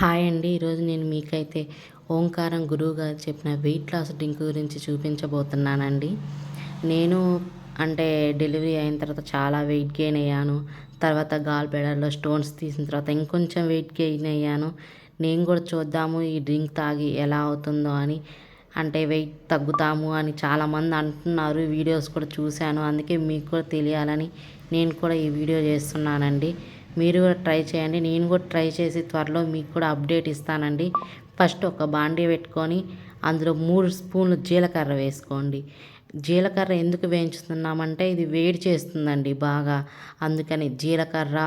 Hi అండి. ఈరోజు నేను మీకైతే ఓంకారం గురువు గారు చెప్పిన వెయిట్ లాస్ డ్రింక్ గురించి చూపించబోతున్నానండి. నేను అంటే డెలివరీ అయిన తర్వాత చాలా వెయిట్ గెయిన్ అయ్యాను. తర్వాత గాల్ బ్లాడర్‌లో స్టోన్స్ తీసిన తర్వాత ఇంకొంచెం వెయిట్ గెయిన్ అయ్యాను. నేను కూడా చూద్దాము ఈ డ్రింక్ తాగి ఎలా అవుతుందో అని. అంటే వెయిట్ తగ్గుతాము అని చాలామంది అంటున్నారు. వీడియోస్ కూడా చూశాను. అందుకే మీకు కూడా తెలియాలని నేను కూడా ఈ వీడియో చేస్తున్నానండి. మీరు కూడా ట్రై చేయండి. నేను కూడా ట్రై చేసి త్వరలో మీకు కూడా అప్డేట్ ఇస్తానండి. ఫస్ట్ ఒక బాండీ పెట్టుకొని అందులో 3 స్పూన్లు జీలకర్ర వేసుకోండి. జీలకర్ర ఎందుకు వేయించుతున్నామంటే ఇది వేడి చేస్తుందండి బాగా. అందుకని జీలకర్ర,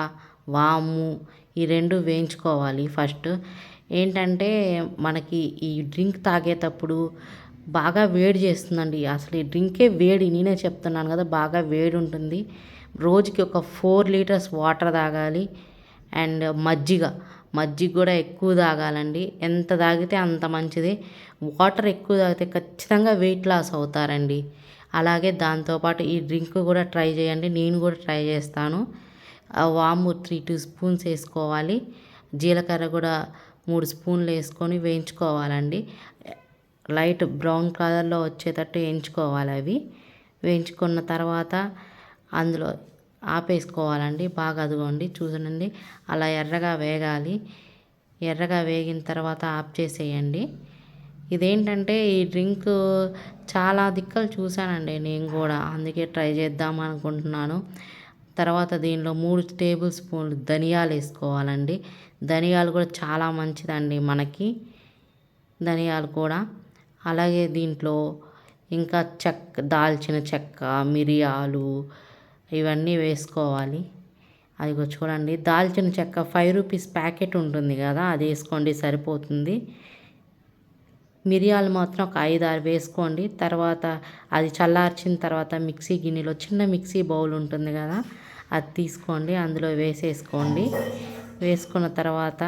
వాము ఈ 2 వేయించుకోవాలి ఫస్ట్. ఏంటంటే మనకి ఈ డ్రింక్ తాగేటప్పుడు బాగా వేడి చేస్తుందండి. అసలు ఈ డ్రింకే వేడి, నేనే చెప్తున్నాను కదా, బాగా వేడి ఉంటుంది. రోజుకి ఒక 4 లీటర్స్ వాటర్ తాగాలి. అండ్ మజ్జిగ కూడా ఎక్కువ తాగాలండి. ఎంత తాగితే అంత మంచిది. వాటర్ ఎక్కువ తాగితే ఖచ్చితంగా వెయిట్ లాస్ అవుతారండి. అలాగే దాంతోపాటు ఈ డ్రింక్ కూడా ట్రై చేయండి. నేను కూడా ట్రై చేస్తాను. వాము 2 స్పూన్స్ వేసుకోవాలి. జీలకర్ర కూడా 3 స్పూన్లు వేసుకొని వేయించుకోవాలండి. లైట్ బ్రౌన్ కలర్లో వచ్చేటట్టు వేయించుకోవాలి అవి. వేయించుకున్న తర్వాత అందులో ఆపేసుకోవాలండి. బాగా అదిగోండి చూడండి, అలా ఎర్రగా వేగాలి. ఎర్రగా వేగిన తర్వాత ఆఫ్ చేసేయండి. ఇదేంటంటే ఈ డ్రింక్ చాలా దిక్కలు చూశానండి నేను కూడా, అందుకే ట్రై చేద్దాం అనుకుంటున్నాను. తర్వాత దీనిలో 3 టేబుల్ స్పూన్లు ధనియాలు వేసుకోవాలండి. ధనియాలు కూడా చాలా మంచిదండి మనకి, ధనియాలు కూడా. అలాగే దీంట్లో ఇంకా దాల్చిన చెక్క, మిరియాలు ఇవన్నీ వేసుకోవాలి. అదిగో చూడండి, దాల్చిన చెక్క 5 రూపీస్ ప్యాకెట్ ఉంటుంది కదా, అది వేసుకోండి సరిపోతుంది. మిరియాలు మాత్రం ఒక 5-6 వేసుకోండి. తర్వాత అది చల్లార్చిన తర్వాత మిక్సీ గిన్నెలో చిన్న మిక్సీ బౌల్ ఉంటుంది కదా, అది తీసుకోండి, అందులో వేసేసుకోండి. వేసుకున్న తర్వాత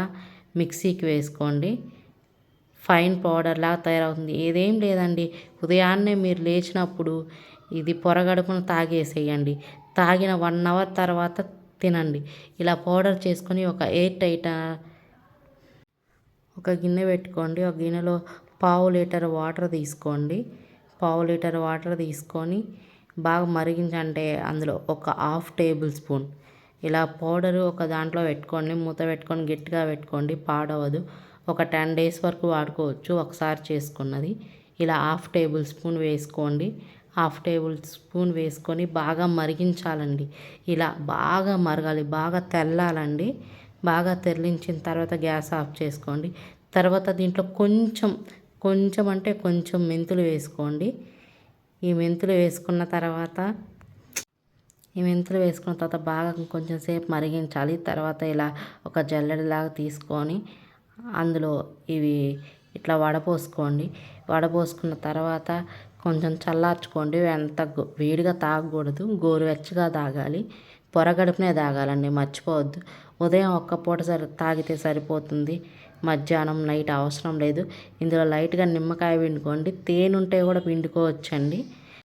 మిక్సీకి వేసుకోండి. ఫైన్ పౌడర్ లాగా తయారవుతుంది. ఏదేం లేదండి, ఉదయాన్నే మీరు లేచినప్పుడు ఇది పొరగడుపున తాగేసేయండి. తాగిన 1 అవర్ తర్వాత తినండి. ఇలా పౌడర్ చేసుకొని ఒక గిన్నె పెట్టుకోండి. ఒక గిన్నెలో పావు లీటర్ వాటర్ తీసుకోండి. పావు లీటర్ వాటర్ తీసుకొని బాగా మరిగించంటే అందులో ఒక హాఫ్ టేబుల్ స్పూన్ ఇలా పౌడరు ఒక దాంట్లో పెట్టుకోండి. మూత పెట్టుకొని గట్టిగా పెట్టుకోండి, పాడవదు. ఒక 10 డేస్ వరకు వాడుకోవచ్చు ఒకసారి చేసుకున్నది. ఇలా హాఫ్ టేబుల్ స్పూన్ వేసుకోండి. హాఫ్ టేబుల్ స్పూన్ వేసుకొని బాగా మరిగించాలండి. ఇలా బాగా మరగాలి, బాగా తెల్లాలండి. బాగా తెరలించిన తర్వాత గ్యాస్ ఆఫ్ చేసుకోండి. తర్వాత దీంట్లో కొంచెం అంటే కొంచెం మెంతులు వేసుకోండి. ఈ మెంతులు వేసుకున్న తర్వాత బాగా కొంచెం సేపు మరిగించాలి. తర్వాత ఇలా ఒక జల్లెడలాగా తీసుకొని అందులో ఇవి ఇట్లా వడపోసుకోండి. వడపోసుకున్న తర్వాత కొంచెం చల్లార్చుకోండి. ఎంత వేడిగా తాగకూడదు, గోరువెచ్చగా తాగాలి. పొరగడుపునే తాగాలండి, మర్చిపోవద్దు. ఉదయం ఒక్క పూట తాగితే సరిపోతుంది. మధ్యాహ్నం, నైట్ అవసరం లేదు. ఇందులో లైట్గా నిమ్మకాయ పిండుకోండి. తేనె ఉంటే కూడా పిండుకోవచ్చండి.